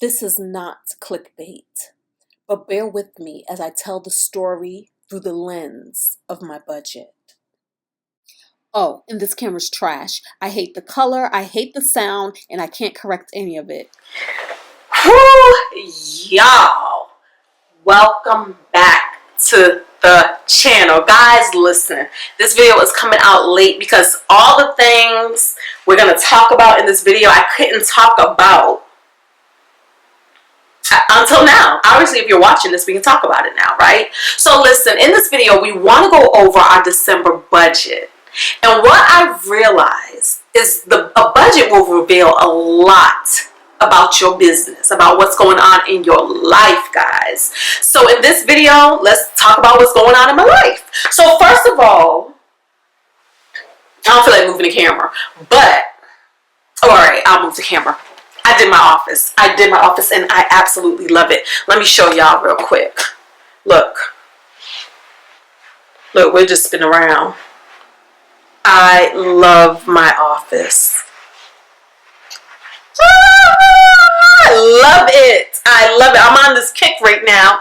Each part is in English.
This is not clickbait, but bear with me as I tell the story through the lens of my budget. Oh, and this camera's trash. I hate the color, I hate the sound, and I can't correct any of it. Whew, y'all, welcome back to the channel. Guys, listen, this video is coming out late because all the things we're going to talk about in this video I couldn't talk about until now. Obviously, if you're watching this, we can talk about it now, right? So listen, in this video, we want to go over our December budget. And what I've realized is a budget will reveal a lot about your business, about what's going on in your life, guys. So in this video, let's talk about what's going on in my life. So first of all, I don't feel like moving the camera, but all right, I'll move the camera. I did my office. And I absolutely love it. Let me show y'all real quick. Look, we're just spinning around. I love my office. I love it. I'm on this kick right now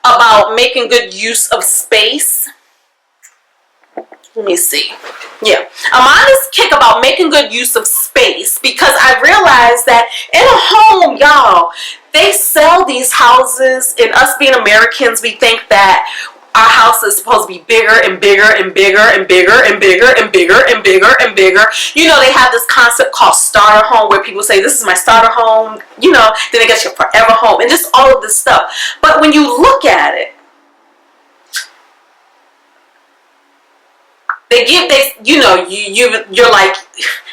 about making good use of space. Let me see. Yeah, I'm on this kick about making good use of space because I realized that in a home, y'all, they sell these houses, and us being Americans, we think that our house is supposed to be bigger and bigger and bigger and bigger and bigger and bigger and bigger and bigger. You know, they have this concept called starter home where people say, this is my starter home, you know, then they get your forever home and just all of this stuff. But when you look at it, you're like,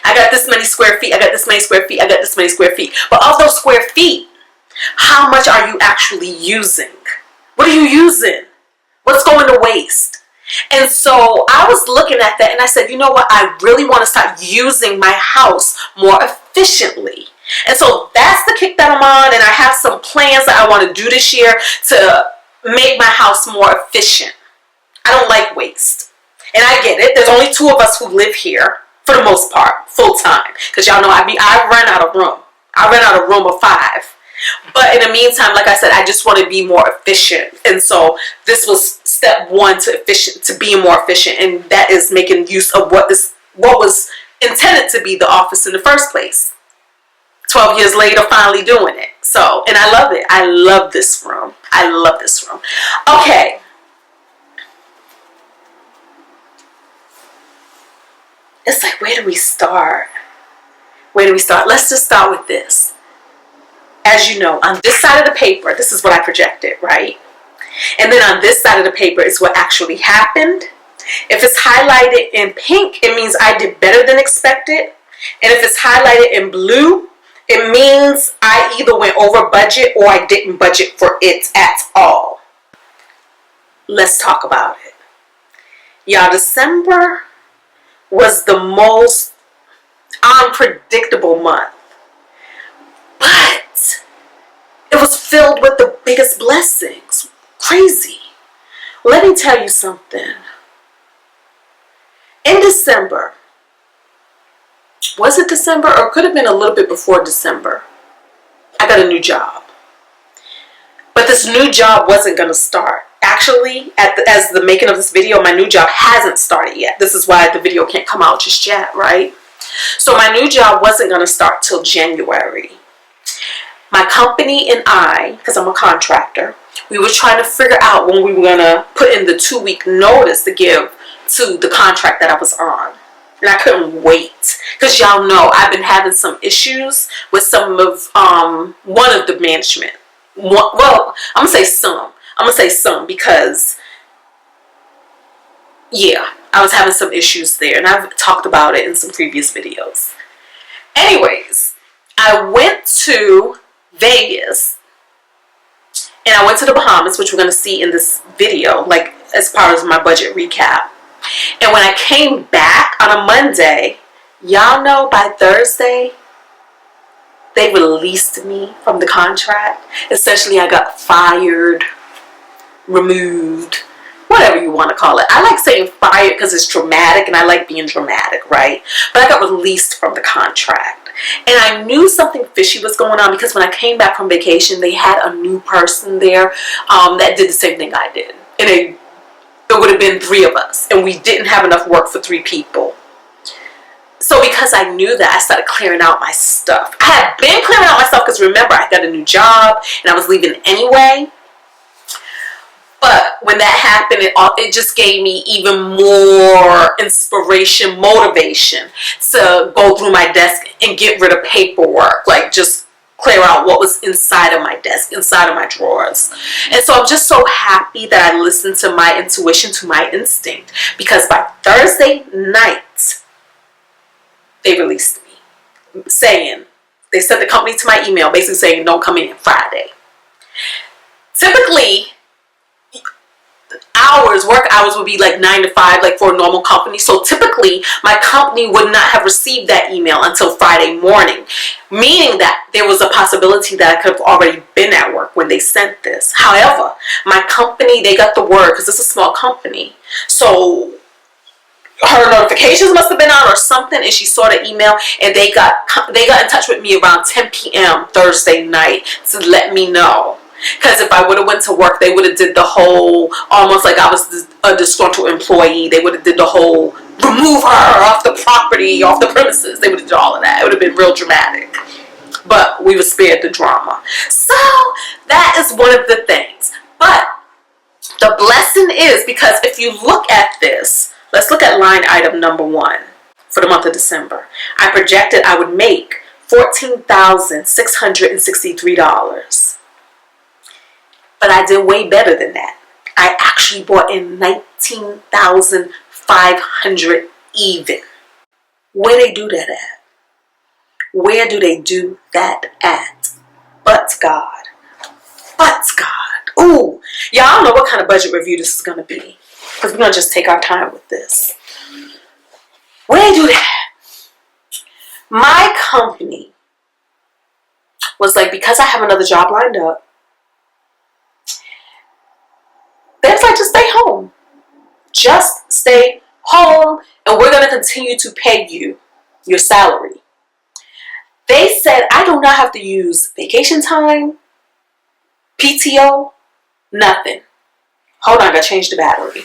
I got this many square feet, I got this many square feet, I got this many square feet. But of those square feet, how much are you actually using? What are you using? What's going to waste? And so I was looking at that and I said, you know what? I really want to start using my house more efficiently. And so that's the kick that I'm on. And I have some plans that I want to do this year to make my house more efficient. I don't like waste. And I get it. There's only 2 of us who live here for the most part, full time. Because y'all know I run out of room. I rent out a room of 5. But in the meantime, like I said, I just want to be more efficient. And so this was step 1 to being more efficient. And that is making use of what was intended to be the office in the first place. 12 years later, finally doing it. So, and I love it. I love this room. I love this room. Okay. It's like, where do we start? Let's just start with this. As you know, on this side of the paper, this is what I projected, right? And then on this side of the paper is what actually happened. If it's highlighted in pink, it means I did better than expected. And if it's highlighted in blue, it means I either went over budget or I didn't budget for it at all. Let's talk about it. Y'all, December was the most unpredictable month. But it was filled with the biggest blessings. Crazy. Let me tell you something. In December, was it December or it could have been a little bit before December, I got a new job. But this new job wasn't going to start. Actually, as the making of this video, my new job hasn't started yet. This is why the video can't come out just yet, right? So my new job wasn't going to start till January. My company and I, because I'm a contractor, we were trying to figure out when we were going to put in the 2-week notice to give to the contract that I was on. And I couldn't wait. Because y'all know I've been having some issues with one of the management. Well, I'm going to say some. Because, yeah, I was having some issues there. And I've talked about it in some previous videos. Anyways, I went to Vegas and I went to the Bahamas, which we're going to see in this video, like as part of my budget recap. And when I came back on a Monday, y'all know by Thursday they released me from the contract. Essentially, I got fired, removed, whatever you want to call it. I like saying fired because it's dramatic and I like being dramatic, right? But I got released from the contract. And I knew something fishy was going on because when I came back from vacation, they had a new person there that did the same thing I did. And it would have been 3 of us. And we didn't have enough work for 3 people. So because I knew that, I started clearing out my stuff. I had been clearing out my stuff because remember, I got a new job and I was leaving anyway. But when that happened, it just gave me even more inspiration, motivation to go through my desk and get rid of paperwork. Like just clear out what was inside of my desk, inside of my drawers. And so I'm just so happy that I listened to my intuition, to my instinct. Because by Thursday night, they released me. They sent the company to my email basically saying, don't come in Friday. Typically, work hours would be like 9 to 5, like for a normal company. So typically, my company would not have received that email until Friday morning, meaning that there was a possibility that I could have already been at work when they sent this. However, my company, they got the word because it's a small company. So her notifications must have been on or something, and she saw the email, and they got in touch with me around 10 p.m. Thursday night to let me know. Because if I would have went to work, they would have did the whole, almost like I was a disgruntled employee. They would have did the whole, remove her off the property, off the premises. They would have did all of that. It would have been real dramatic. But we were spared the drama. So that is one of the things. But the blessing is, because if you look at this, let's look at line item number 1 for the month of December. I projected I would make $14,663. But I did way better than that. I actually brought in $19,500 even. Where they do that at? Where do they do that at? But God. But God. Ooh. Y'all, I don't know what kind of budget review this is going to be. Because we're going to just take our time with this. Where they do that? My company was like, because I have another job lined up, they was like, just stay home. Just stay home, and we're going to continue to pay you your salary. They said I do not have to use vacation time, PTO, nothing. Hold on, I got to change the battery.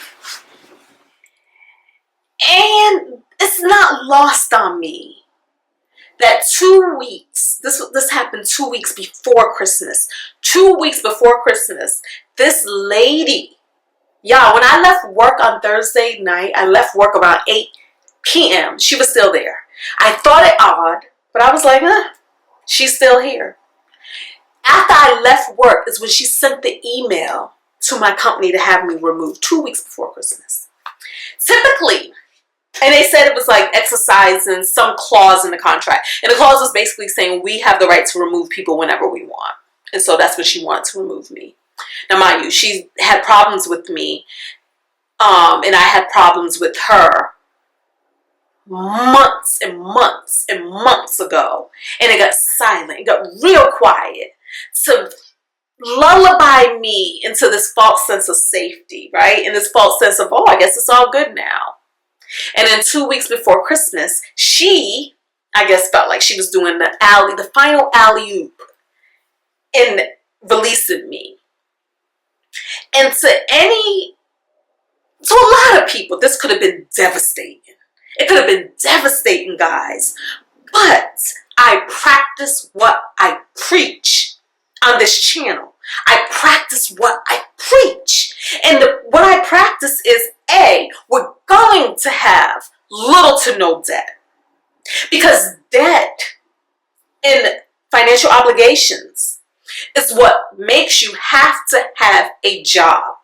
And it's not lost on me that 2 weeks, this happened 2 weeks before Christmas. 2 weeks before Christmas, this lady, y'all, when I left work on Thursday night, I left work around 8 p.m. She was still there. I thought it odd, but I was like, she's still here. After I left work is when she sent the email to my company to have me removed 2 weeks before Christmas. Typically, and they said it was like exercising some clause in the contract. And the clause was basically saying we have the right to remove people whenever we want. And so that's what she wanted to remove me. Now, mind you, she had problems with me, and I had problems with her months and months and months ago. And it got silent. It got real quiet to lullaby me into this false sense of safety, right? And this false sense of, oh, I guess it's all good now. And then 2 weeks before Christmas, she, I guess, felt like she was doing the final alley-oop in releasing me. And to a lot of people, this could have been devastating. It could have been devastating, guys. But I practice what I preach on this channel. I practice what I preach. And what I practice is, A, we're going to have little to no debt. Because debt and financial obligations is what makes you have to have a job.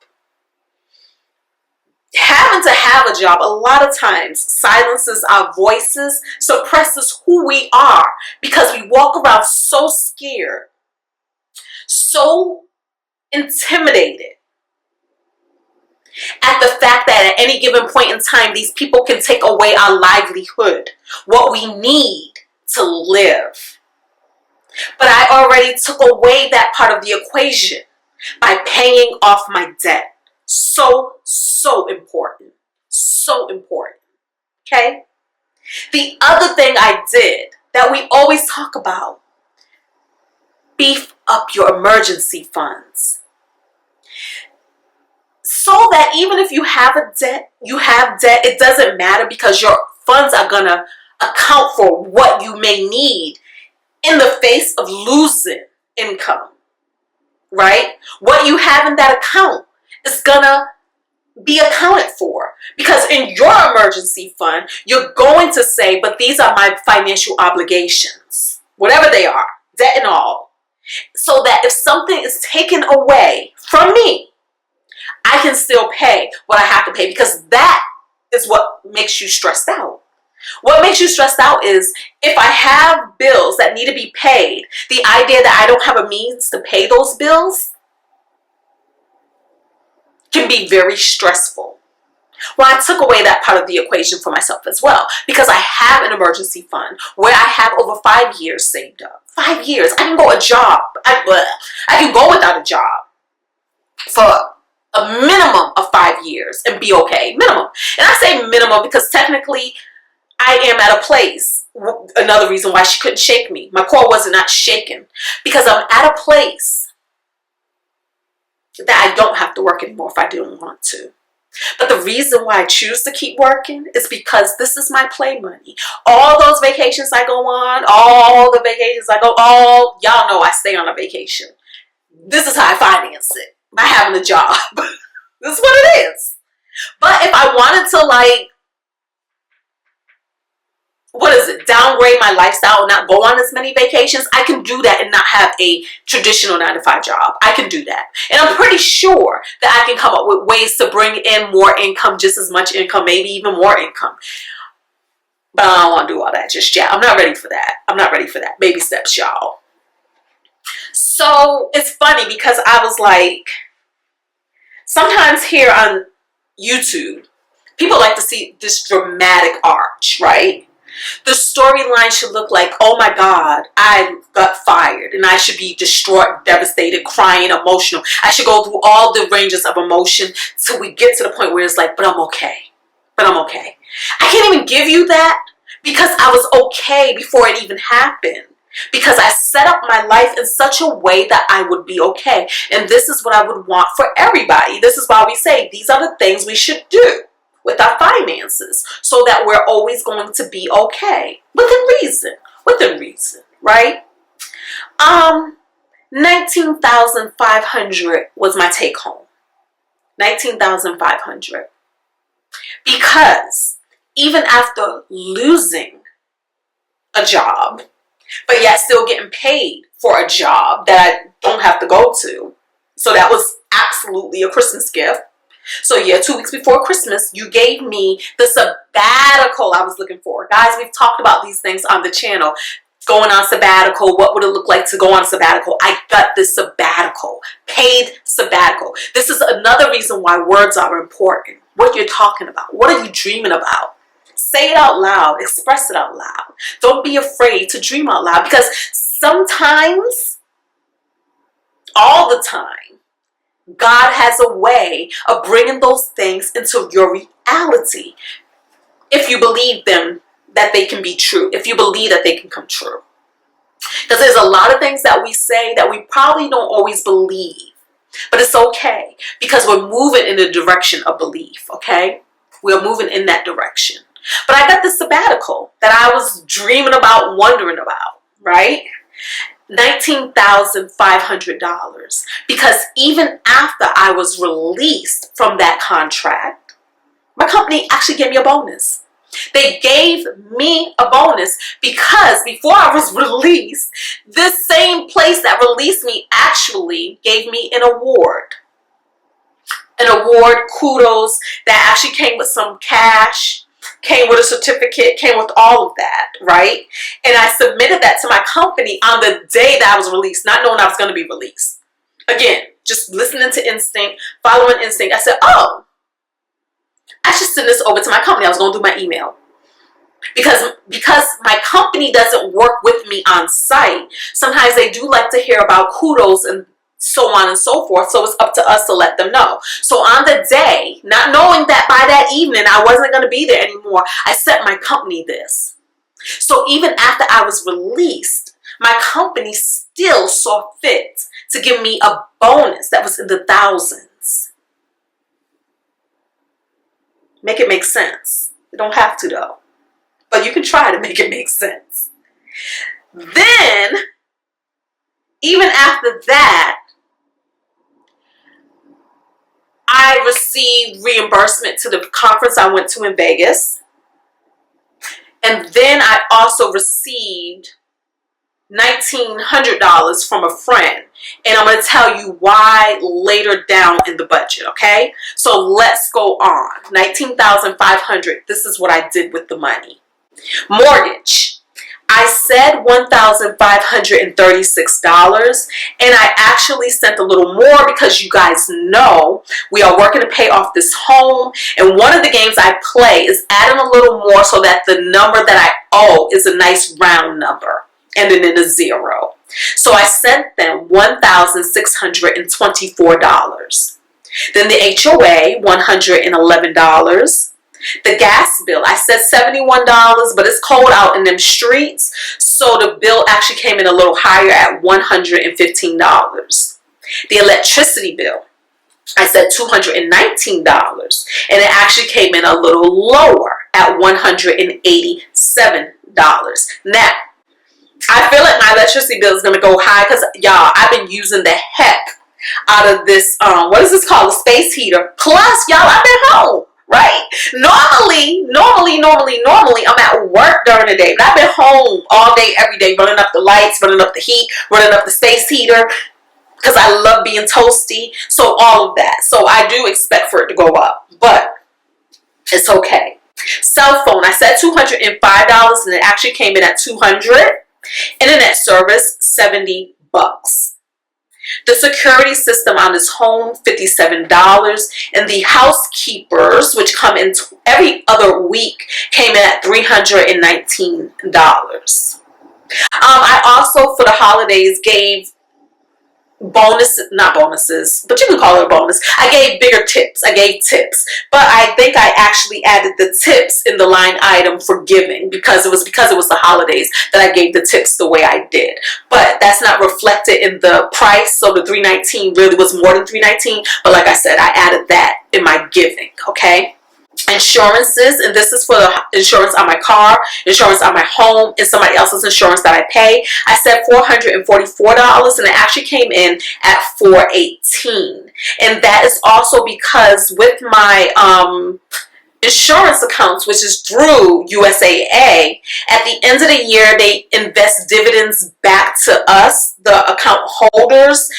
Having to have a job a lot of times silences our voices, suppresses who we are, because we walk around so scared, so intimidated at the fact that at any given point in time, these people can take away our livelihood, what we need to live. But I already took away that part of the equation by paying off my debt. So important. So important. Okay? The other thing I did that we always talk about. Beef up your emergency funds. So that even if you have a debt, it doesn't matter because your funds are going to account for what you may need in the face of losing income, right? What you have in that account is going to be accounted for, because in your emergency fund, you're going to say, but these are my financial obligations, whatever they are, debt and all, so that if something is taken away from me, I can still pay what I have to pay, because that is what makes you stressed out. What makes you stressed out is if I have bills that need to be paid, the idea that I don't have a means to pay those bills can be very stressful. Well, I took away that part of the equation for myself as well, because I have an emergency fund where I have over 5 years saved up. 5 years. I can go I can go without a job for a minimum of 5 years and be okay. Minimum. And I say minimum because technically I am at a place. Another reason why she couldn't shake me. My core was not shaken because I'm at a place that I don't have to work anymore if I didn't want to. But the reason why I choose to keep working is because this is my play money. All those vacations I go on, all the vacations I go, y'all know I stay on a vacation. This is how I finance it, by having a job. This is what it is. But if I wanted to downgrade my lifestyle and not go on as many vacations, I can do that and not have a traditional 9-to-5 job. I can do that. And I'm pretty sure that I can come up with ways to bring in more income, just as much income, maybe even more income. But I don't want to do all that just yet. I'm not ready for that. I'm not ready for that. Baby steps, y'all. So it's funny because I was like, sometimes here on YouTube, people like to see this dramatic arch, right? The storyline should look like, oh my God, I got fired and I should be distraught, devastated, crying, emotional. I should go through all the ranges of emotion till we get to the point where it's like, but I'm okay. But I'm okay. I can't even give you that because I was okay before it even happened. Because I set up my life in such a way that I would be okay. And this is what I would want for everybody. This is why we say these are the things we should do with our finances so that we're always going to be okay. Within reason, right? $19,500 was my take home. $19,500. Because even after losing a job, but yet still getting paid for a job that I don't have to go to. So that was absolutely a Christmas gift. So yeah, 2 weeks before Christmas, you gave me the sabbatical I was looking for. Guys, we've talked about these things on the channel. Going on sabbatical, what would it look like to go on sabbatical? I got this sabbatical, paid sabbatical. This is another reason why words are important. What you're talking about. What are you dreaming about? Say it out loud. Express it out loud. Don't be afraid to dream out loud, because sometimes, all the time, God has a way of bringing those things into your reality. If you believe them, that they can be true. If you believe that they can come true. Because there's a lot of things that we say that we probably don't always believe. But it's okay. Because we're moving in the direction of belief. Okay? We're moving in that direction. But I got this sabbatical that I was dreaming about, wondering about. Right? $19,500, because even after I was released from that contract, my company actually gave me a bonus. They gave me a bonus because before I was released, this same place that released me actually gave me an award. An award, kudos, that actually came with some cash, came with a certificate, came with all of that, right? And I submitted that to my company on the day that I was released, not knowing I was going to be released. Again, just listening to instinct, following instinct. I said, oh, I should send this over to my company. I was going through my email. Because my company doesn't work with me on site, sometimes they do like to hear about kudos and so on and so forth. So it's up to us to let them know. So on the day, not knowing that by that evening I wasn't going to be there anymore, I sent my company this. So even after I was released, my company still saw fit to give me a bonus that was in the thousands. Make it make sense. You don't have to though, but you can try to make it make sense. Then, even after that, I received reimbursement to the conference I went to in Vegas. And then I also received $1,900 from a friend. And I'm going to tell you why later down in the budget, okay? So let's go on. $19,500. This is what I did with the money. Mortgage. I said $1,536, and I actually sent a little more because you guys know we are working to pay off this home, and one of the games I play is adding a little more so that the number that I owe is a nice round number, ending in a 0. So I sent them $1,624. Then the HOA, $111. The gas bill, I said $71, but it's cold out in them streets, so the bill actually came in a little higher at $115. The electricity bill, I said $219, and it actually came in a little lower at $187. Now, I feel like my electricity bill is going to go high because, y'all, I've been using the heck out of this, what is this called, a space heater. Plus, y'all, I've been home. Right? Normally, I'm at work during the day, but I've been home all day, every day, running up the lights, running up the heat, running up the space heater, because I love being toasty. So all of that. So I do expect for it to go up, but it's okay. Cell phone, I said $205, and it actually came in at $200. Internet service, $70. The security system on this home, $57, and the housekeepers, which come in every other week, came in at $319. I also, for the holidays, gave not bonuses, but you can call it a bonus. I gave bigger tips. I gave tips, but I think I actually added the tips in the line item for giving because it was the holidays that I gave the tips the way I did. But that's not reflected in the price. So the $319 really was more than $319. But like I said, I added that in my giving. Okay. Insurances, and this is for the insurance on my car, insurance on my home, and somebody else's insurance that I pay. I said $444, and it actually came in at $418. And that is also because with my insurance accounts, which is through USAA, at the end of the year, they invest dividends back to us, the account holders,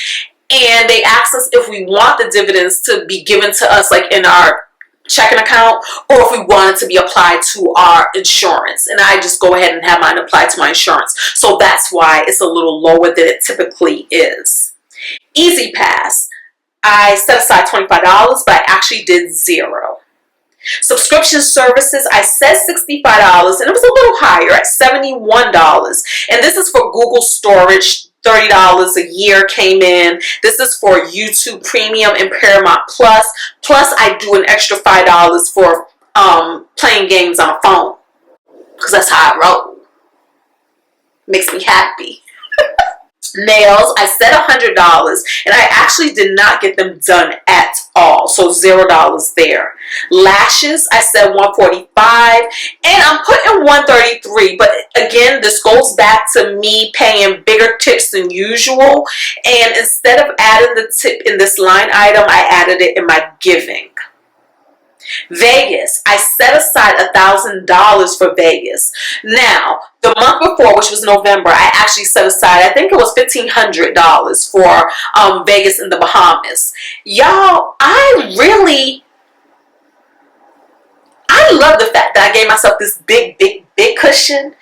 and they ask us if we want the dividends to be given to us, like in our checking account, or if we want it to be applied to our insurance. And I just go ahead and have mine applied to my insurance. So that's why it's a little lower than it typically is. Easy Pass, I set aside $25, but I actually did 0. Subscription services, I said $65, and it was a little higher at $71. And this is for Google storage. $30 a year came in. This is for YouTube Premium and Paramount Plus. Plus, I do an extra $5 for playing games on a phone, because that's how I roll. Makes me happy. Nails, I said $100, and I actually did not get them done at all, so $0 there. Lashes, I said $145, and I'm putting $133, but again, this goes back to me paying bigger tips than usual, and instead of adding the tip in this line item, I added it in my giving. Vegas, I set aside $1,000 for Vegas. Now, the month before, which was November, I actually set aside, I think it was $1,500 for Vegas in the Bahamas. Y'all, I love the fact that I gave myself this big cushion.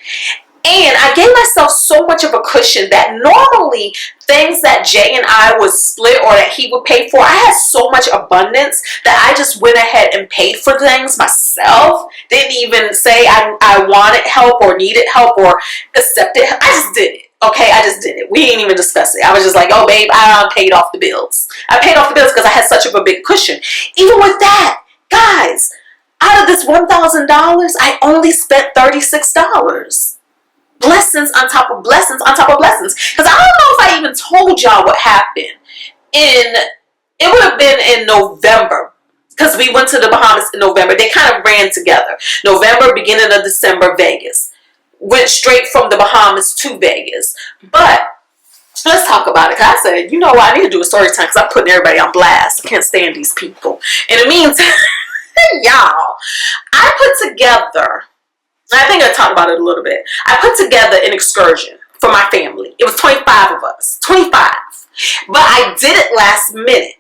And I gave myself so much of a cushion that normally things that Jay and I would split or that he would pay for, I had so much abundance that I just went ahead and paid for things myself. Didn't even say I wanted help or needed help or accepted help. I just did it. Okay, I just did it. We didn't even discuss it. I was just like, oh, babe, I paid off the bills. I paid off the bills because I had such of a big cushion. Even with that, guys, out of this $1,000, I only spent $36. blessings on top of blessings on top of blessings. Because I don't know if I even told y'all what happened. It would have been in November, because we went to the Bahamas in November. They kind of ran together. November, beginning of December, Vegas. Went straight from the Bahamas to Vegas. But let's talk about it. Because I said, you know what, I need to do a story time because I'm putting everybody on blast. I can't stand these people. In the meantime, y'all, I put together, I think I talked about it a little bit. I put together an excursion for my family. It was 25 of us. 25. But I did it last minute.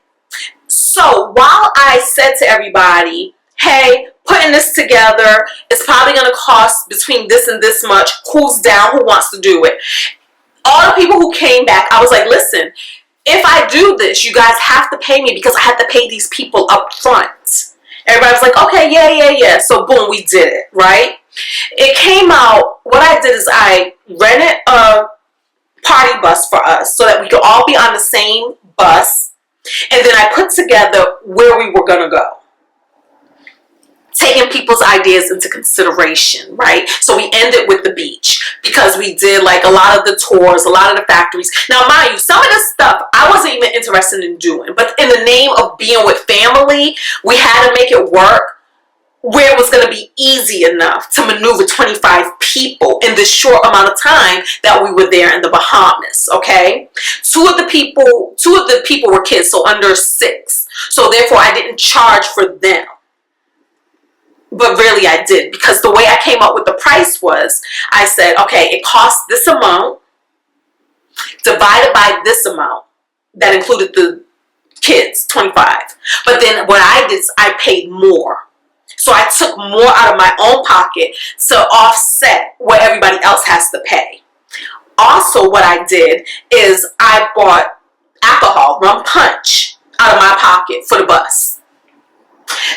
So while I said to everybody, hey, putting this together, it's probably going to cost between this and this much. Who's down? Who wants to do it? All the people who came back, I was like, listen, if I do this, you guys have to pay me because I have to pay these people up front. Everybody was like, okay, yeah. So boom, we did it, right? It came out, what I did is I rented a party bus for us so that we could all be on the same bus. And then I put together where we were going to go, taking people's ideas into consideration, right? So we ended with the beach because we did like a lot of the tours, a lot of the factories. Now, mind you, some of this stuff I wasn't even interested in doing, but in the name of being with family, we had to make it work where it was going to be easy enough to maneuver 25 people in this short amount of time that we were there in the Bahamas, okay? Two of the people were kids, so under 6. So therefore, I didn't charge for them. But really, I did, because the way I came up with the price was, I said, okay, it costs this amount divided by this amount. That included the kids, 25. But then what I did is I paid more. So I took more out of my own pocket to offset what everybody else has to pay. Also, what I did is I bought alcohol, rum punch, out of my pocket for the bus.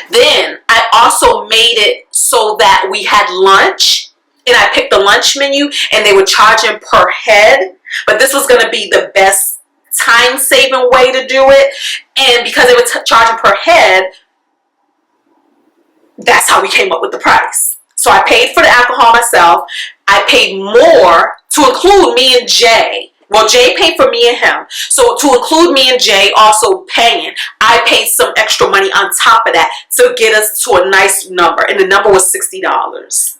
Then I also made it so that we had lunch, and I picked the lunch menu, and they were charging per head. But this was going to be the best time-saving way to do it. And because they were charging per head, that's how we came up with the price. So I paid for the alcohol myself. I paid more to include me and Jay. Well, Jay paid for me and him. So to include me and Jay also paying, I paid some extra money on top of that to get us to a nice number. And the number was $60. $60.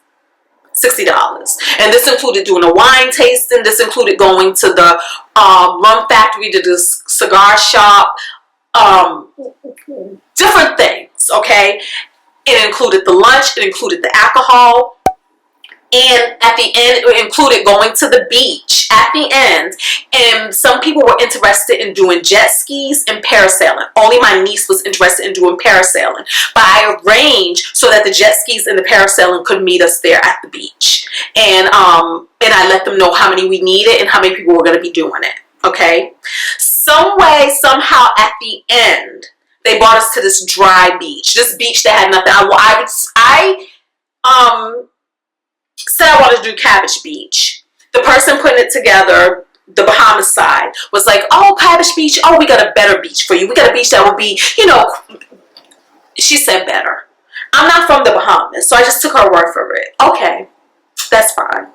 And this included doing a wine tasting. This included going to the rum factory, to the cigar shop, different things, okay? It included the lunch, it included the alcohol, and at the end, it included going to the beach at the end. And some people were interested in doing jet skis and parasailing. Only my niece was interested in doing parasailing. But I arranged so that the jet skis and the parasailing could meet us there at the beach. And I let them know how many we needed and how many people were going to be doing it. Okay? Some way, somehow, at the end, they brought us to this dry beach. This beach that had nothing. I said I wanted to do Cabbage Beach. The person putting it together, the Bahamas side, was like, oh, Cabbage Beach. Oh, we got a better beach for you. We got a beach that will be, she said better. I'm not from the Bahamas, so I just took her word for it. Okay, that's fine.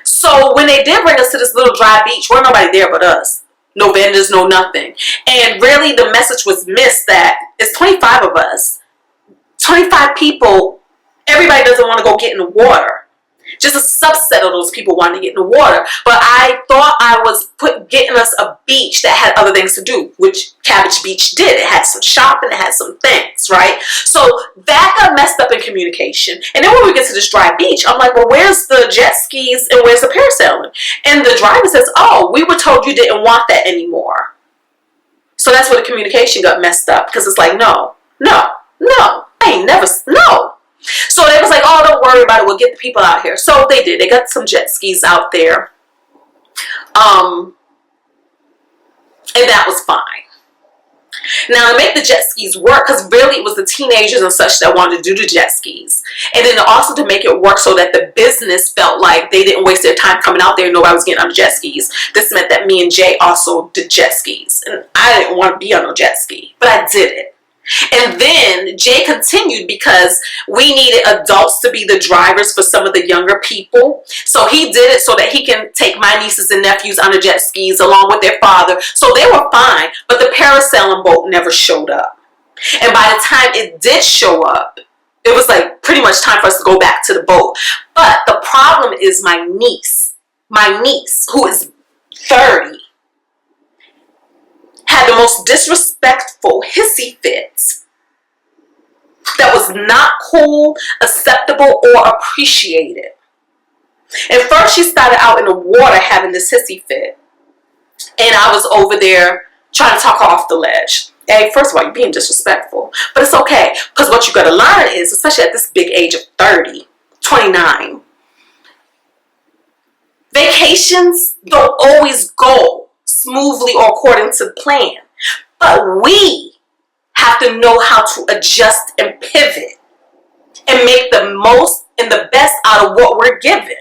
So when they did bring us to this little dry beach, wasn't nobody there but us. No vendors, no nothing. And really the message was missed that it's 25 of us. 25 people, everybody doesn't want to go get in the water. Just a subset of those people wanted to get in the water. But I thought I was getting us a beach that had other things to do, which Cabbage Beach did. It had some shopping, it had some things, right? So that got messed up in communication. And then when we get to this dry beach, I'm like, well, where's the jet skis and where's the parasailing? And the driver says, oh, we were told you didn't want that anymore. So that's where the communication got messed up, because it's like, no, I ain't never, no. So they was like, oh, don't worry about it. We'll get the people out here. So they did. They got some jet skis out there. And that was fine. Now, to make the jet skis work, because really it was the teenagers and such that wanted to do the jet skis. And then also to make it work so that the business felt like they didn't waste their time coming out there and nobody was getting on the jet skis. This meant that me and Jay also did jet skis. And I didn't want to be on no jet ski, but I did it. And then Jay continued because we needed adults to be the drivers for some of the younger people. So he did it so that he can take my nieces and nephews on the jet skis along with their father. So they were fine, but the parasailing boat never showed up. And by the time it did show up, it was like pretty much time for us to go back to the boat. But the problem is my niece, who is 30, had the most disrespectful hissy fits that was not cool, acceptable, or appreciated. And first she started out in the water having this hissy fit. And I was over there trying to talk her off the ledge. Hey, first of all, you're being disrespectful. But it's okay. Because what you got to learn is, especially at this big age of 30, 29, vacations don't always go smoothly or according to plan. But we have to know how to adjust and pivot and make the most and the best out of what we're given.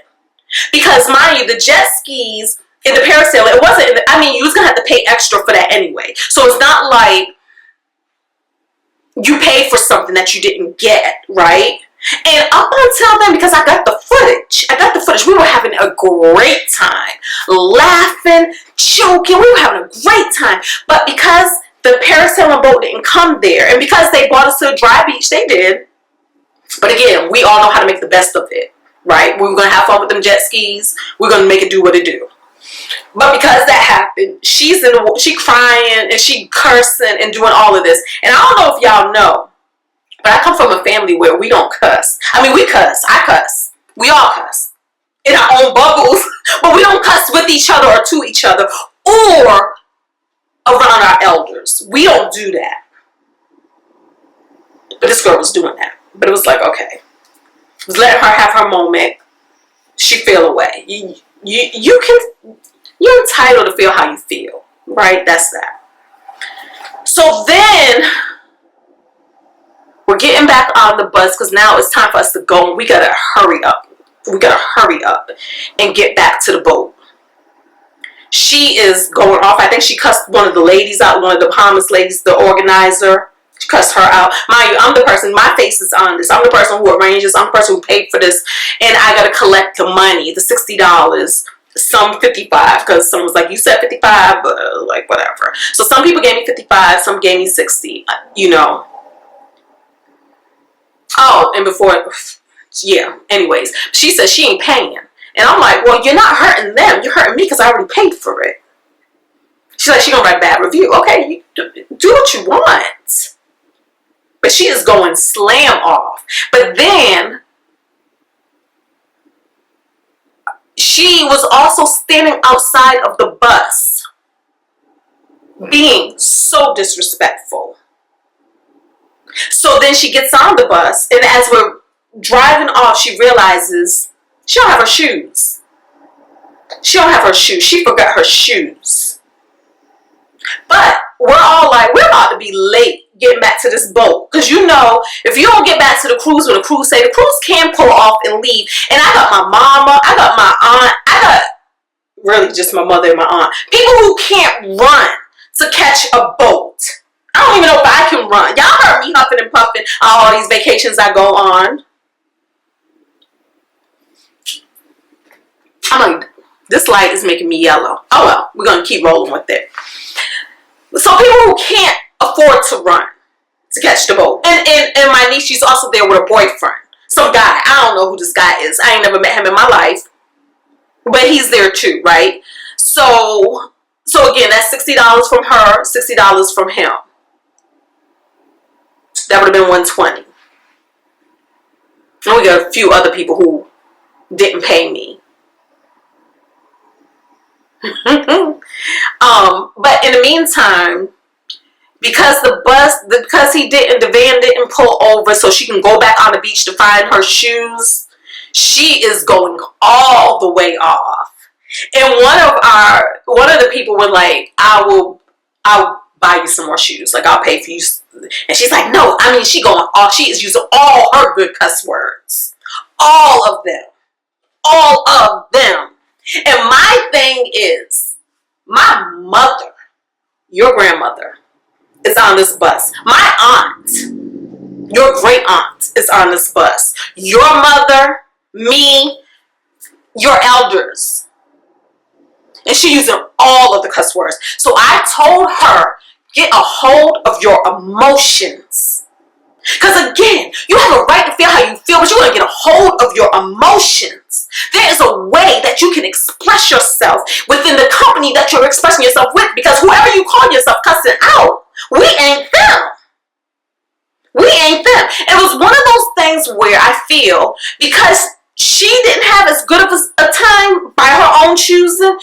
Because mind you, the jet skis and the parasailing, it wasn't, you was going to have to pay extra for that anyway. So it's not like you paid for something that you didn't get, right? And up until then, because I got the footage, we were having a great time, laughing, joking, we were having a great time. But because the parasailing boat didn't come there, and because they brought us to a dry beach, they did. But again, we all know how to make the best of it, right? We were going to have fun with them jet skis. We're going to make it do what it do. But because that happened, she crying and she cursing and doing all of this. And I don't know if y'all know, but I come from a family where we don't cuss. We cuss. I cuss. We all cuss in our own bubbles, but we don't cuss with each other or to each other or around our elders. We don't do that. But this girl was doing that. But it was like, okay, was letting her have her moment. She feel away. You're entitled to feel how you feel, right? That's that. So then we're getting back on the bus because now it's time for us to go and we gotta hurry up. We gotta hurry up and get back to the boat. She is going off. I think she cussed one of the ladies out, one of the Bahamas ladies, the organizer. She cussed her out. Mind you, I'm the person, my face is on this. I'm the person who arranges. I'm the person who paid for this. And I gotta collect the money, the $60. Some 55, because someone was like, you said 55, but like whatever. So some people gave me 55, some gave me 60, Oh, and before, yeah, anyways, she said she ain't paying. And I'm like, well, you're not hurting them. You're hurting me because I already paid for it. She's like, she gonna write a bad review. Okay, you do what you want. But she is going slam off. But then she was also standing outside of the bus, being so disrespectful. So then she gets on the bus, and as we're driving off, she realizes she don't have her shoes. She forgot her shoes. But we're all like, we're about to be late getting back to this boat. Because if you don't get back to the cruise when the cruise say, the cruise can pull off and leave. And I got my mama, I got my aunt, I got really just my mother and my aunt. People who can't run to catch a boat. I don't even know if I can run. Y'all heard me huffing and puffing on all these vacations I go on. I'm like, this light is making me yellow. Oh well, we're going to keep rolling with it. So people who can't afford to run to catch the boat. And my niece, she's also there with a boyfriend. Some guy. I don't know who this guy is. I ain't never met him in my life. But he's there too, right? So again, that's $60 from her, $60 from him. That would have been $120. And we got a few other people who didn't pay me. But in the meantime, because the van didn't pull over so she can go back on the beach to find her shoes, she is going all the way off. And one of the people were like, I'll buy you some more shoes. Like, I'll pay for you. And she's like, no, she going off. She is using all her good cuss words. All of them. All of them. And my thing is, my mother, your grandmother, is on this bus. My aunt, your great aunt, is on this bus. Your mother, me, your elders. And she using all of the cuss words. So I told her, get a hold of your emotions. Because again, you have a right to feel how you feel, but you're going to get a hold of your emotions. There is a way that you can express yourself within the company that you're expressing yourself with, because whoever you call yourself cussing out, we ain't them. We ain't them. It was one of those things where I feel, because she didn't have as good of a time by her own choosing,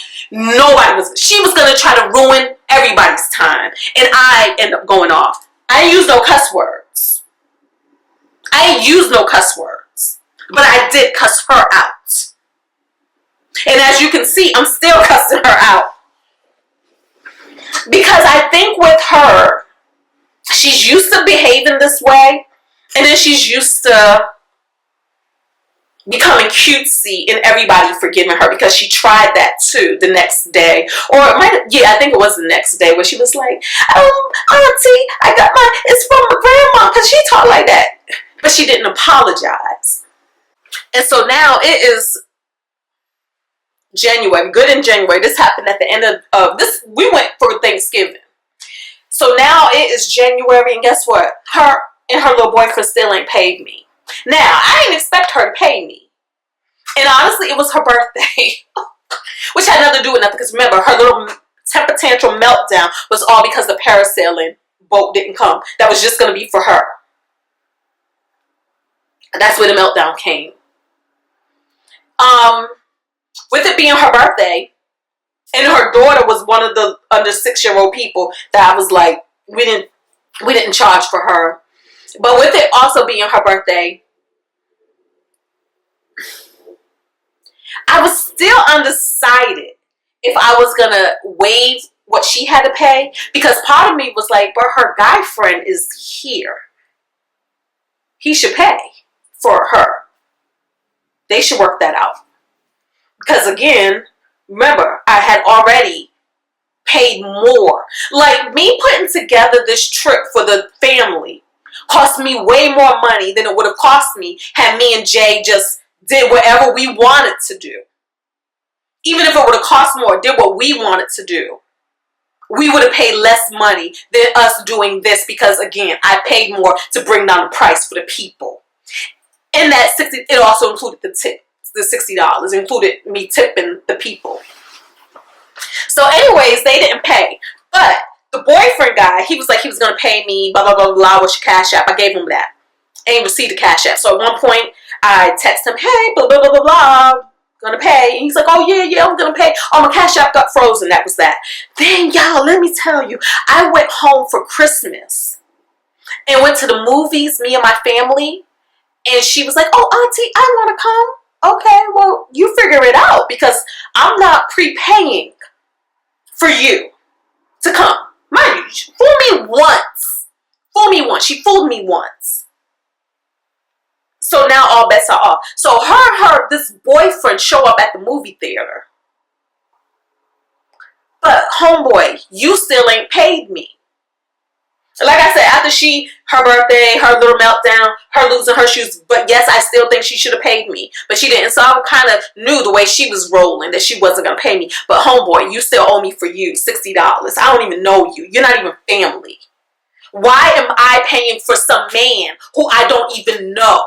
she was going to try to ruin everybody's time. And I end up going off. I didn't use no cuss words. But I did cuss her out. And as you can see, I'm still cussing her out. Because I think with her, she's used to behaving this way. And then she's used to becoming cutesy and everybody forgiving her, because she tried that too the next day. Or I think it was the next day, where she was like, Auntie, I got it's from my grandma, because she talked like that. But she didn't apologize. And so now it is January, good in January. This happened at the end of this. We went for Thanksgiving. So now it is January, and guess what? Her and her little boyfriend still ain't paid me. Now, I didn't expect her to pay me. And honestly, it was her birthday. Which had nothing to do with nothing. Because remember, her little temper tantrum meltdown was all because the parasailing boat didn't come. That was just going to be for her. And that's where the meltdown came. With it being her birthday, and her daughter was one of the under 6-year-old people that I was like, we didn't charge for her. But with it also being her birthday, I was still undecided if I was going to waive what she had to pay. Because part of me was like, but her guy friend is here. He should pay for her. They should work that out. Because again, remember, I had already paid more. Like, me putting together this trip for the family cost me way more money than it would have cost me had me and Jay just did whatever we wanted to do. Even if it would have cost more, did what we wanted to do, we would have paid less money than us doing this, because again, I paid more to bring down the price for the people. And that it also included the tip. The $60 included me tipping the people. So anyways, they didn't pay. But the boyfriend guy, he was like, he was going to pay me, blah, blah, blah, blah, what's your cash app? I gave him that. I ain't received the cash app. So at one point, I text him, hey, blah, blah, blah, blah, blah, gonna pay. And he's like, oh, yeah, I'm gonna pay. Oh, my cash app got frozen. That was that. Then, y'all, let me tell you, I went home for Christmas and went to the movies, me and my family. And she was like, oh, Auntie, I want to come. Okay, well, you figure it out, because I'm not prepaying for you to come. Mind you, fool me once. She fooled me once. So now all bets are off. So this boyfriend show up at the movie theater. But homeboy, you still ain't paid me. Like I said, after her birthday, her little meltdown, her losing her shoes, but yes, I still think she should have paid me. But she didn't, so I kind of knew the way she was rolling that she wasn't going to pay me. But homeboy, you still owe me for you $60. I don't even know you. You're not even family. Why am I paying for some man who I don't even know?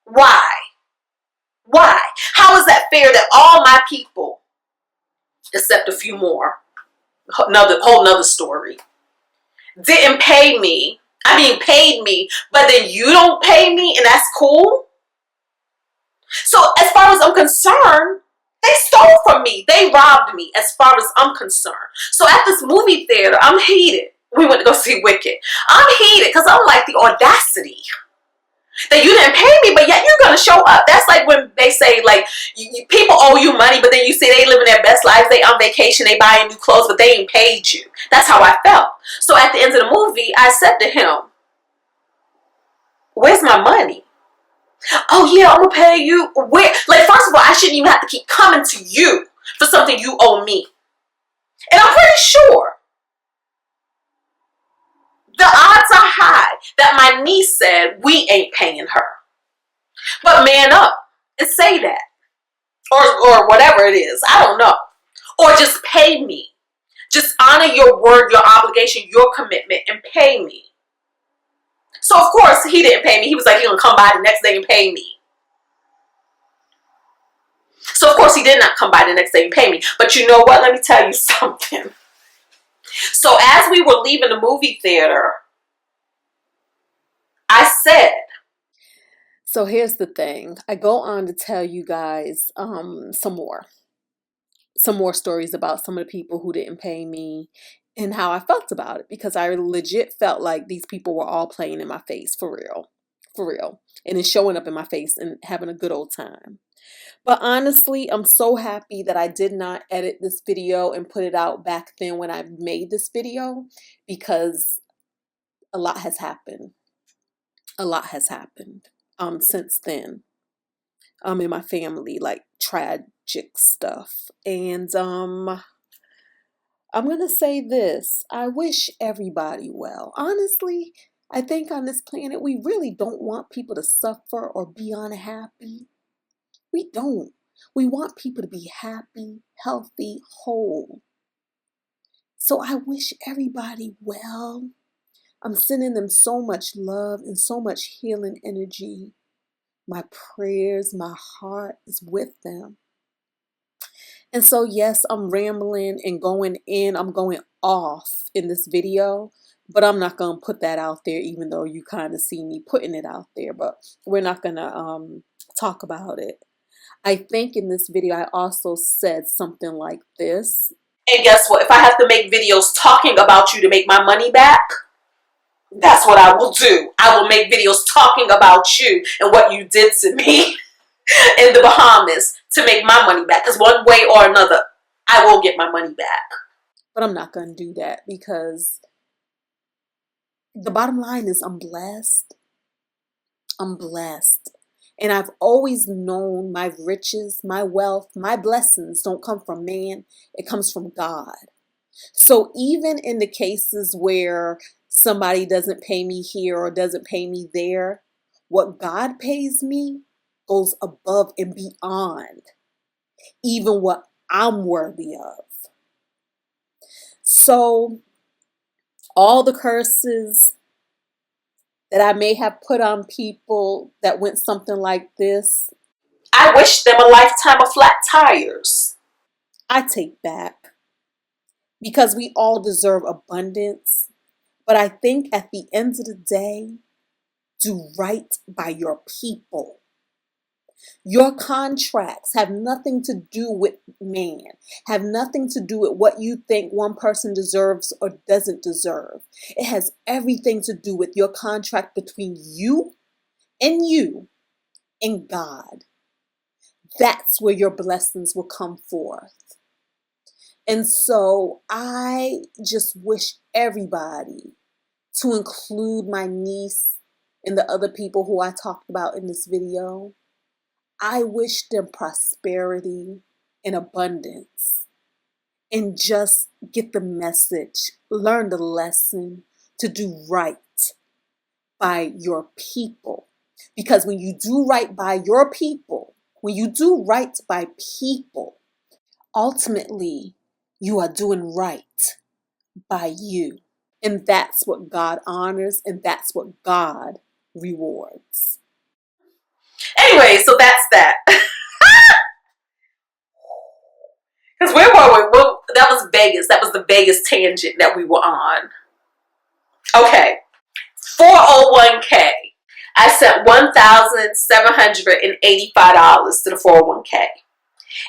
Why? How is that fair that all my people, except a few more, whole nother story, didn't pay me? I mean, paid me, but then you don't pay me, and that's cool? So as far as I'm concerned, they stole from me. They robbed me as far as I'm concerned. So at this movie theater, I'm heated. We went to go see Wicked. I'm heated because I'm like, the audacity that you didn't pay me, but yet you're going to show up. That's like when they say, like, people owe you money, but then you say they living their best lives. They on vacation, they buying new clothes, but they ain't paid you. That's how I felt. So at the end of the movie, I said to him, where's my money? Oh, yeah, I'm going to pay you. Where? Like, first of all, I shouldn't even have to keep coming to you for something you owe me. And I'm pretty sure that my niece said we ain't paying her. But man up and say that. Or whatever it is. I don't know. Or just pay me. Just honor your word, your obligation, your commitment, and pay me. So of course he didn't pay me. He was like, he's gonna come by the next day and pay me. So of course he did not come by the next day and pay me. But you know what? Let me tell you something. So as we were leaving the movie theater, I said, so here's the thing. I go on to tell you guys some more stories about some of the people who didn't pay me and how I felt about it, because I legit felt like these people were all playing in my face, for real, and it's showing up in my face and having a good old time. But honestly, I'm so happy that I did not edit this video and put it out back then when I made this video, because a lot has happened. A lot has happened since then in my family, like tragic stuff. And I'm gonna say this: I wish everybody well. Honestly, I think on this planet we really don't want people to suffer or be unhappy. We don't. We want people to be happy, healthy, whole. So I wish everybody well. I'm sending them so much love and so much healing energy. My prayers, my heart is with them. And so, yes, I'm rambling and going in. I'm going off in this video, but I'm not going to put that out there, even though you kind of see me putting it out there. But we're not going to talk about it. I think in this video, I also said something like this. and guess what? If I have to make videos talking about you to make my money back, that's what I will do. I will make videos talking about you and what you did to me in the Bahamas to make my money back. Because one way or another, I will get my money back. But I'm not going to do that, because the bottom line is I'm blessed. I'm blessed. And I've always known my riches, my wealth, my blessings don't come from man. It comes from God. So even in the cases where somebody doesn't pay me here or doesn't pay me there, what God pays me goes above and beyond even what I'm worthy of. So all the curses that I may have put on people that went something like this, I wish them a lifetime of flat tires. I take back, because we all deserve abundance. But I think at the end of the day, do right by your people. Your contracts have nothing to do with man, have nothing to do with what you think one person deserves or doesn't deserve. It has everything to do with your contract between you and God. That's where your blessings will come forth. And so I just wish everybody, to include my niece and the other people who I talked about in this video, I wish them prosperity and abundance, and just get the message, learn the lesson to do right by your people. Because when you do right by your people, ultimately you are doing right by you. And that's what God honors, and that's what God rewards. Anyway, so that's that. Because where were we? Well, that was Vegas. That was the Vegas tangent that we were on. Okay. 401k. I sent $1,785 to the 401k.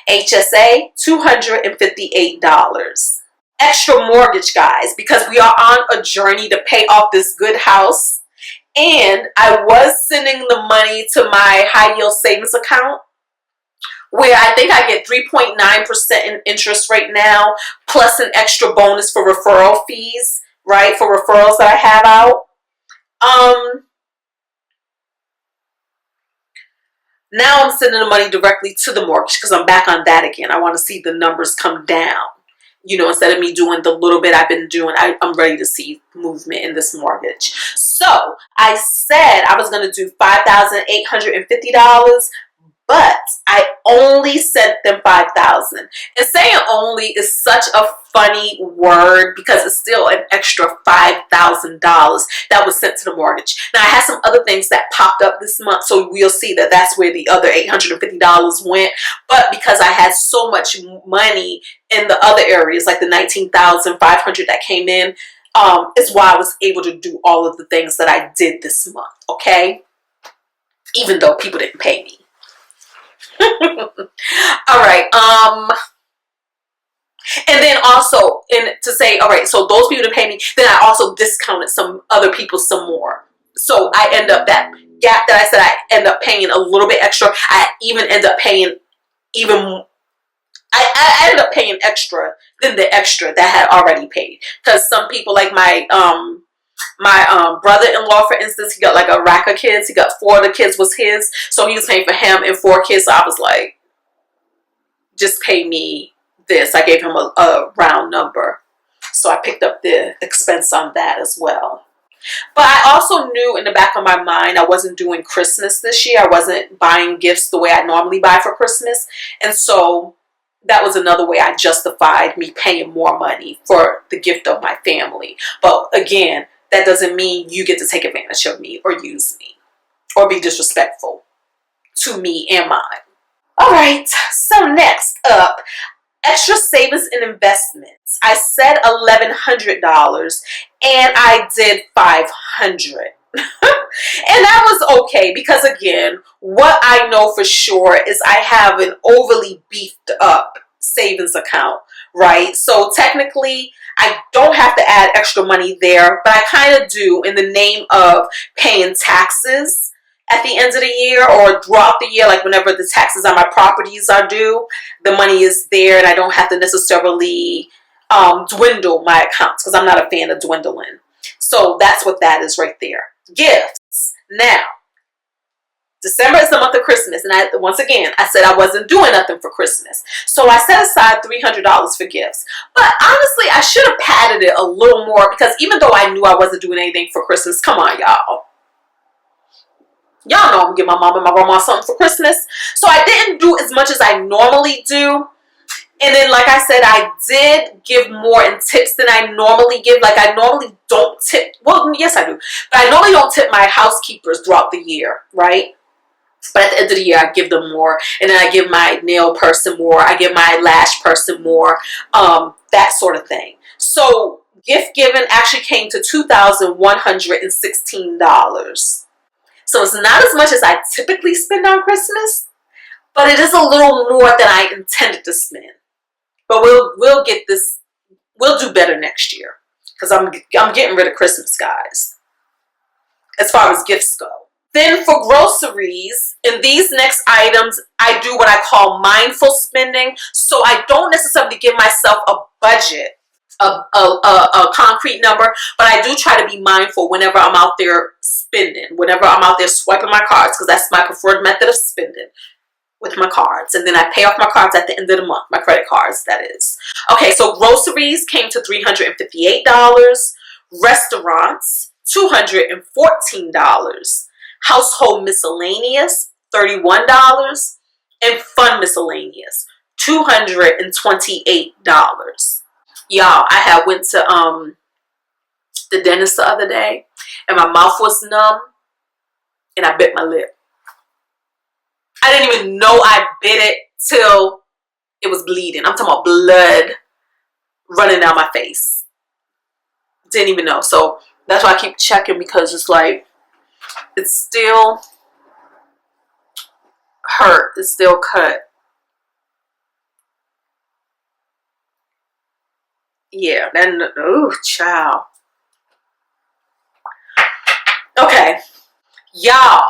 HSA, $258. Extra mortgage, guys, because we are on a journey to pay off this good house. And I was sending the money to my high yield savings account, where I think I get 3.9% in interest right now, plus an extra bonus for referral fees, right? For referrals that I have out. Now I'm sending the money directly to the mortgage because I'm back on that again. I want to see the numbers come down. You know, instead of me doing the little bit I've been doing, I'm ready to see movement in this mortgage. So So I said I was going to do $5,850, but I only sent them 5,000. And saying only is such a funny word because it's still an extra $5,000 that was sent to the mortgage. Now I had some other things that popped up this month, so we'll see that that's where the other $850 went. But because I had so much money in the other areas, like the $19,500 that came in, is why I was able to do all of the things that I did this month. Okay, even though people didn't pay me. All right. And then also, to say, all right, so those people didn't pay me, then I also discounted some other people some more. So I end up, that gap that I said I end up paying a little bit extra, I even end up paying I ended up paying extra than the extra that I had already paid. Because some people, like my brother-in-law, for instance, he got like a rack of kids. He got 4 of the kids was his. So he was paying for him and 4 kids. So I was like, just pay me this. I gave him a round number. So I picked up the expense on that as well. But I also knew in the back of my mind I wasn't doing Christmas this year. I wasn't buying gifts the way I normally buy for Christmas. And so that was another way I justified me paying more money for the gift of my family. But again, that doesn't mean you get to take advantage of me or use me or be disrespectful to me and mine. All right, so next up, extra savings and investments. I said $1,100 and I did $500. And that was okay because, again, what I know for sure is I have an overly beefed up savings account, right? So technically, I don't have to add extra money there, but I kind of do in the name of paying taxes at the end of the year or throughout the year, like whenever the taxes on my properties are due, the money is there and I don't have to necessarily dwindle my accounts because I'm not a fan of dwindling. So that's what that is right there. Gifts. Now, December is the month of Christmas, and once again, I said I wasn't doing nothing for Christmas. So I set aside $300 for gifts. But honestly, I should have padded it a little more because even though I knew I wasn't doing anything for Christmas, come on, y'all. Y'all know I'm going to give my mom and my grandma something for Christmas. So I didn't do as much as I normally do. And then, like I said, I did give more in tips than I normally give. Like, I normally don't tip. Well, yes, I do. But I normally don't tip my housekeepers throughout the year, right? But at the end of the year, I give them more. And then I give my nail person more. I give my lash person more. That sort of thing. So, gift giving actually came to $2,116. So, it's not as much as I typically spend on Christmas. But it is a little more than I intended to spend. But we'll get this. We'll do better next year because I'm getting rid of Christmas, guys. As far as gifts go. Then for groceries, in these next items, I do what I call mindful spending. So I don't necessarily give myself a budget, a concrete number, but I do try to be mindful whenever I'm out there spending, whenever I'm out there swiping my cards, because that's my preferred method of spending. With my cards, and then I pay off my cards at the end of the month, my credit cards, that is. Okay, so groceries came to $358, restaurants, $214, household miscellaneous, $31, and fun miscellaneous, $228. Y'all, I had went to the dentist the other day, and my mouth was numb, and I bit my lip. I didn't even know I bit it till it was bleeding. I'm talking about blood running down my face. Didn't even know. So that's why I keep checking because it's like, it's still hurt. It's still cut. Yeah. Then, ooh, child. Okay. Y'all.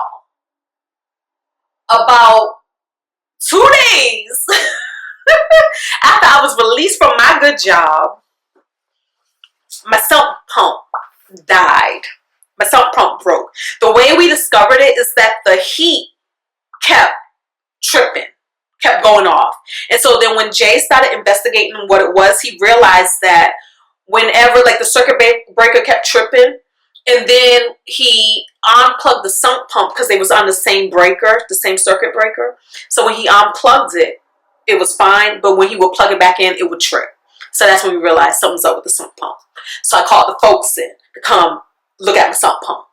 About 2 days after I was released from my good job, my sump pump died. My sump pump broke. The way we discovered it is that the heat kept tripping, kept going off. And so then when Jay started investigating what it was, he realized that whenever like the circuit breaker kept tripping, And then he unplugged the sump pump because they was on the same breaker, the same circuit breaker. So when he unplugged it, it was fine. But when he would plug it back in, it would trip. So that's when we realized something's up with the sump pump. So I called the folks in to come look at the sump pump.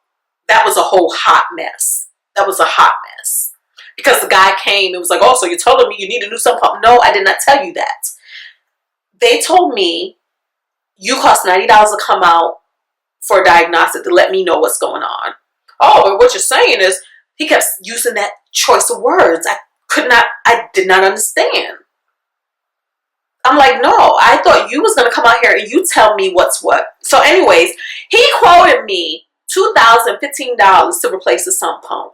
That was a whole hot mess. That was a hot mess. Because the guy came and was like, oh, so you're telling me you need a new sump pump? No, I did not tell you that. They told me you cost $90 to come out for a diagnostic to let me know what's going on. Oh, but what you're saying is, he kept using that choice of words. I did not understand. I'm like, no, I thought you was going to come out here and you tell me what's what. So anyways, he quoted me $2,015 to replace the sump pump.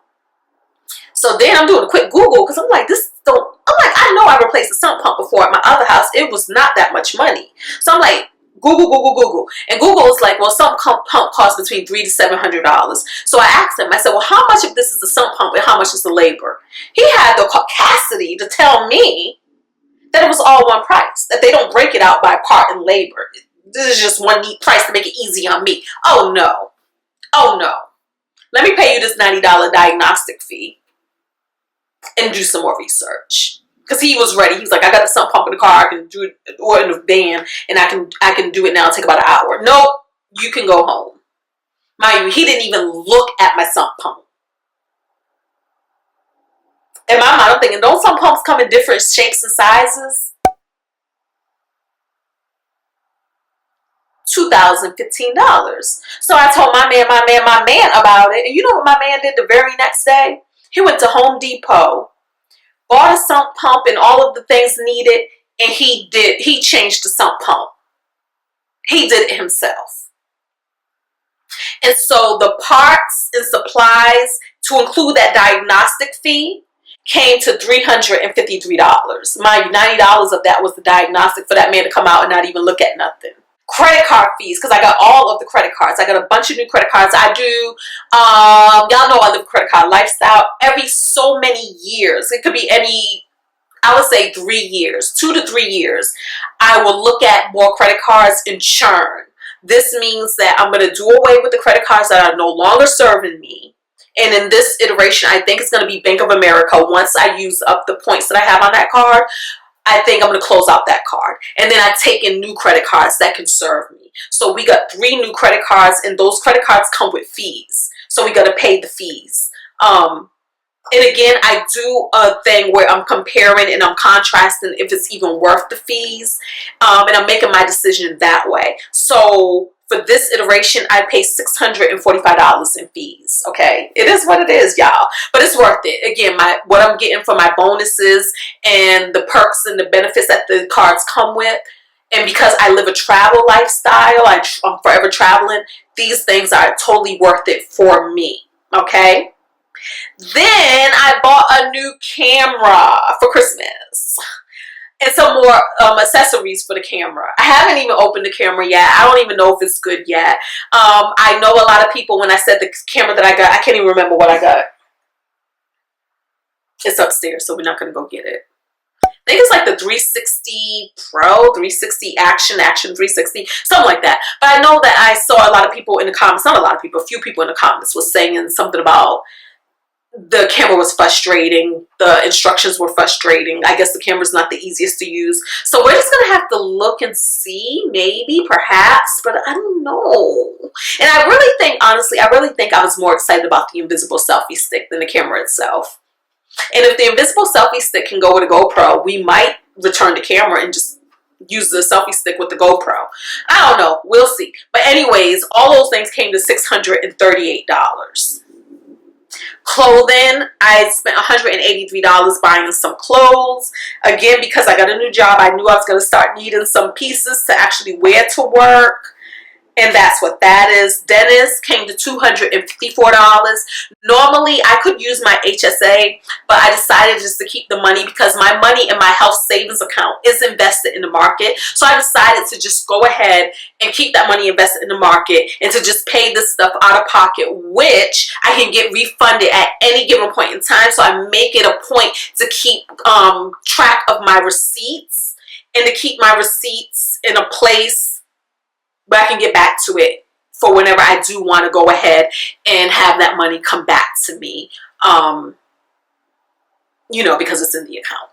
So then I'm doing a quick Google because I'm like, I know I replaced the sump pump before at my other house. It was not that much money. So I'm like, Google. And Google is like, well, sump pump costs between $300 to $700. So I asked him, I said, well, how much of this is the sump pump and how much is the labor? He had the capacity to tell me that it was all one price, that they don't break it out by part and labor. This is just one neat price to make it easy on me. Oh no. Let me pay you this $90 diagnostic fee and do some more research. Because he was ready. He was like, I got the sump pump in the car. I can do it, or in the van, and I can do it now. It'll take about an hour. Nope, you can go home. Mind you, he didn't even look at my sump pump. In my mind, I'm thinking, don't sump pumps come in different shapes and sizes? $2,015. So I told my man about it. And you know what my man did the very next day? He went to Home Depot, bought a sump pump and all of the things needed, and he changed the sump pump. He did it himself. And so the parts and supplies to include that diagnostic fee came to $353. Mind you, $90 of that was the diagnostic for that man to come out and not even look at nothing. Credit card fees, because I got all of the credit cards. I got a bunch of new credit cards. I do, y'all know I live a credit card lifestyle. Every so many years, it could be I would say 3 years, 2 to 3 years, I will look at more credit cards and churn. This means that I'm going to do away with the credit cards that are no longer serving me. And in this iteration, I think it's going to be Bank of America. Once I use up the points that I have on that card, I think I'm going to close out that card. And then I take in new credit cards that can serve me. So we got 3 new credit cards, and those credit cards come with fees. So we got to pay the fees. And again, I do a thing where I'm comparing and I'm contrasting if it's even worth the fees. And I'm making my decision that way. So for this iteration, I pay $645 in fees. Okay, it is what it is, y'all. But it's worth it. Again, what I'm getting for my bonuses and the perks and the benefits that the cards come with, and because I live a travel lifestyle, I'm forever traveling. These things are totally worth it for me. Okay. Then I bought a new camera for Christmas. And some more accessories for the camera. I haven't even opened the camera yet. I don't even know if it's good yet. I know a lot of people, when I said the camera that I got, I can't even remember what I got. It's upstairs, so we're not going to go get it. I think it's like the 360 Pro, 360 Action 360, something like that. But I know that I saw a lot of people in the comments, not a lot of people, a few people in the comments was saying something about the camera was frustrating. The instructions were frustrating. I guess the camera's not the easiest to use. So we're just going to have to look and see, maybe, perhaps, but I don't know. And I really think, honestly, I was more excited about the invisible selfie stick than the camera itself. And if the invisible selfie stick can go with a GoPro, we might return the camera and just use the selfie stick with the GoPro. I don't know. We'll see. But anyways, all those things came to $638. Clothing, I spent $183 buying some clothes. Again, because I got a new job, I knew I was going to start needing some pieces to actually wear to work. And that's what that is. Dentist came to $254. Normally, I could use my HSA, but I decided just to keep the money because my money in my health savings account is invested in the market. So I decided to just go ahead and keep that money invested in the market and to just pay this stuff out of pocket, which I can get refunded at any given point in time. So I make it a point to keep track of my receipts and to keep my receipts in a place but I can get back to it for whenever I do want to go ahead and have that money come back to me, you know, because it's in the account.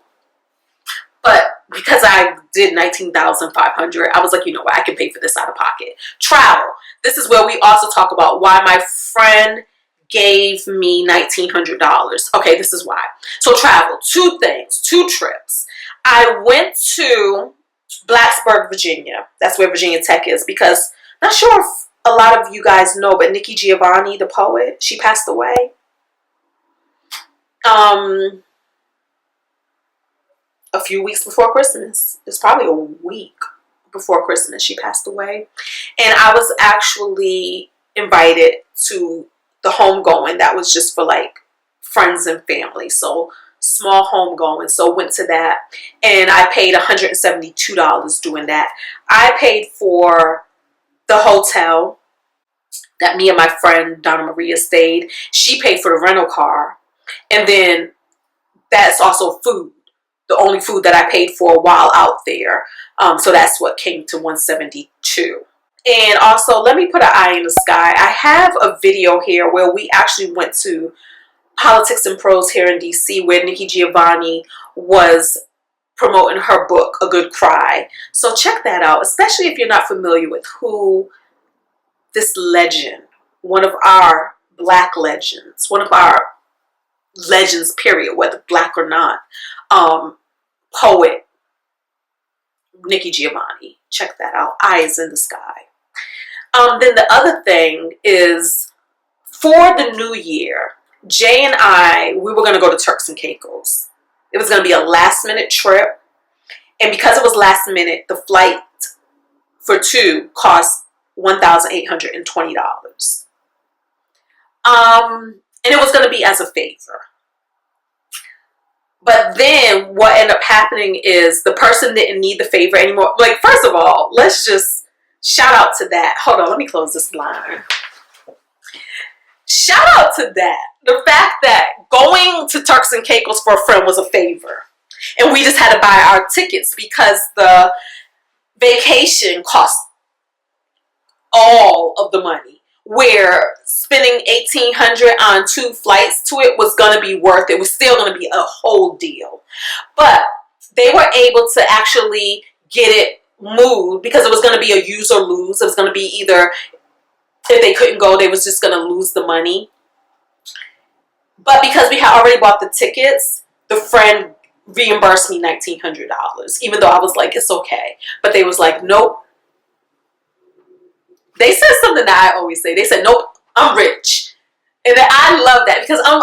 But because I did $19,500, I was like, you know what, I can pay for this out of pocket. Travel. This is where we also talk about why my friend gave me $1,900. Okay, this is why. So travel, 2 things, 2 trips. I went to Blacksburg, Virginia. That's where Virginia Tech is, because I'm not sure if a lot of you guys know, but Nikki Giovanni, the poet, she passed away. A few weeks before Christmas. It's probably a week before Christmas she passed away. And I was actually invited to the homegoing that was just for like friends and family. So small homegoing. So went to that, and I paid $172 doing that. I paid for the hotel that me and my friend Donna Maria stayed. She paid for the rental car, and then that's also food. The only food that I paid for while out there. So that's what came to $172. And also, let me put an eye in the sky. I have a video here where we actually went to Politics and Prose here in DC, where Nikki Giovanni was promoting her book, A Good Cry. So check that out, especially if you're not familiar with who this legend, one of our Black legends, one of our legends, period, whether Black or not, poet Nikki Giovanni. Check that out. Eyes in the Sky. Then the other thing is, for the new year, Jay and I, we were going to go to Turks and Caicos. It was going to be a last minute trip. And because it was last minute, the flight for 2 cost $1,820. And it was going to be as a favor. But then what ended up happening is the person didn't need the favor anymore. Like, first of all, let's just shout out to that. Hold on, let me close this line. Shout out to that. The fact that going to Turks and Caicos for a friend was a favor. And we just had to buy our tickets because the vacation cost all of the money. Where spending $1,800 on 2 flights to it was going to be worth it. It was still going to be a whole deal. But they were able to actually get it moved because it was going to be a use or lose. It was going to be either, if they couldn't go, they was just going to lose the money. But because we had already bought the tickets, the friend reimbursed me $1,900. Even though I was like, it's okay. But they was like, nope. They said something that I always say. They said, nope, I'm rich. And I love that because I'm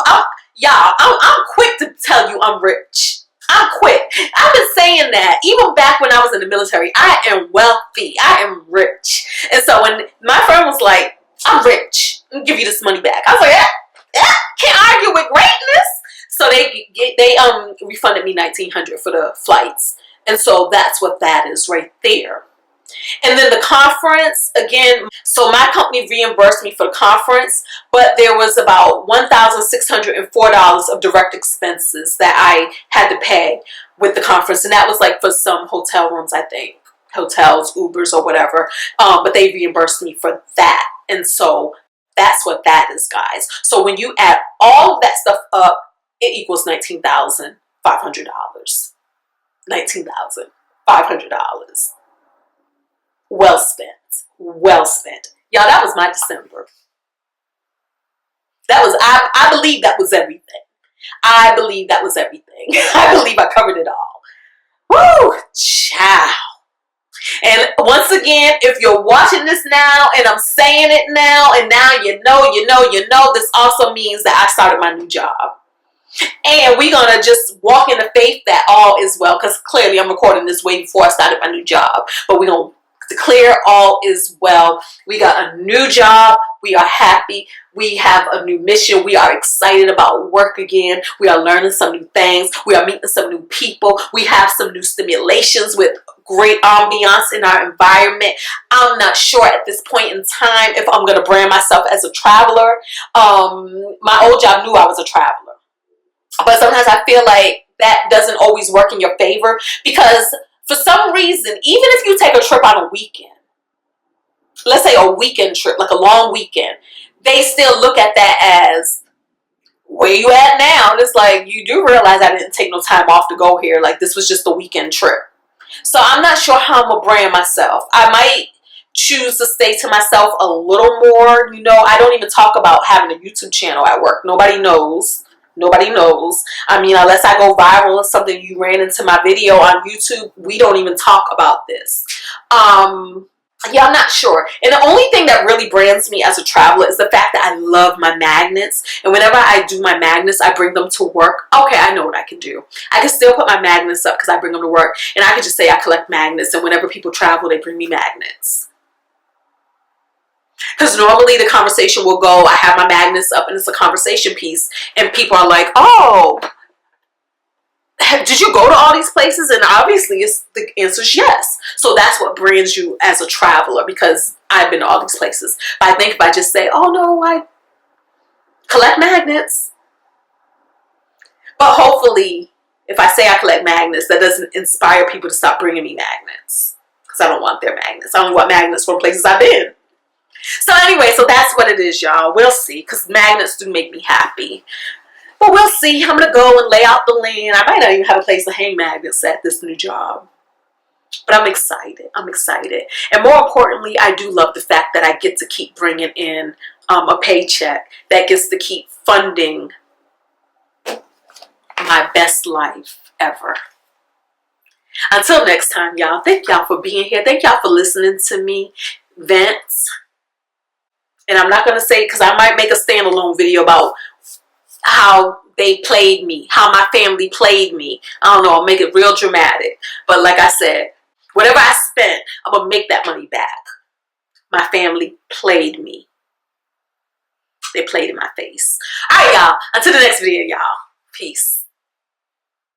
quick to tell you I'm rich. I'm quick. I've been saying that even back when I was in the military. I am wealthy. I am rich. And so when my friend was like, I'm rich, I'll give you this money back, I was like, can't argue with greatness. So they refunded me $1,900 for the flights. And so that's what that is right there. And then the conference, again, so my company reimbursed me for the conference, but there was about $1,604 of direct expenses that I had to pay with the conference. And that was like for some hotel rooms, I think. Hotels, Ubers, or whatever. But they reimbursed me for that. And so that's what that is, guys. So when you add all of that stuff up, it equals $19,500. $19,500. Well spent. Well spent. Y'all, that was my December. That was, I believe that was everything. I believe that was everything. I believe I covered it all. Woo! Ciao. And once again, if you're watching this now and I'm saying it now and now you know, this also means that I started my new job. And we're going to just walk in the faith that all is well, because clearly I'm recording this way before I started my new job. But we're going to declare all is well. We got a new job. We are happy. We have a new mission. We are excited about work again. We are learning some new things. We are meeting some new people. We have some new stimulations with great ambiance in our environment. I'm not sure at this point in time if I'm going to brand myself as a traveler. My old job knew I was a traveler. But sometimes I feel like that doesn't always work in your favor, because for some reason, even if you take a trip on a weekend, let's say a weekend trip, like a long weekend, they still look at that as, where you at now? And it's like, you do realize I didn't take no time off to go here. Like, this was just a weekend trip. So I'm not sure how I'm gonna brand myself. I might choose to stay to myself a little more. You know, I don't even talk about having a YouTube channel at work. Nobody knows. Nobody knows. I mean, unless I go viral or something, you ran into my video on YouTube, we don't even talk about this. Yeah, I'm not sure. And the only thing that really brands me as a traveler is the fact that I love my magnets. And whenever I do my magnets, I bring them to work. Okay, I know what I can do. I can still put my magnets up because I bring them to work. And I can just say I collect magnets. And whenever people travel, they bring me magnets. Because normally the conversation will go, I have my magnets up and it's a conversation piece. And people are like, oh, did you go to all these places? And obviously the answer is yes. So that's what brands you as a traveler, because I've been to all these places. But I think if I just say, oh no, I collect magnets. But hopefully if I say I collect magnets, that doesn't inspire people to stop bringing me magnets. Because I don't want their magnets. I only want magnets from places I've been. So anyway, so that's what it is, y'all. We'll see, because magnets do make me happy. But we'll see. I'm going to go and lay out the land. I might not even have a place to hang magnets at this new job. But I'm excited. I'm excited. And more importantly, I do love the fact that I get to keep bringing in a paycheck that gets to keep funding my best life ever. Until next time, y'all. Thank y'all for being here. Thank y'all for listening to me vent. And I'm not going to say, because I might make a standalone video about how they played me, how my family played me. I don't know, I'll make it real dramatic. But like I said, whatever I spent, I'm going to make that money back. My family played me. They played in my face. All right, y'all. Until the next video, y'all. Peace.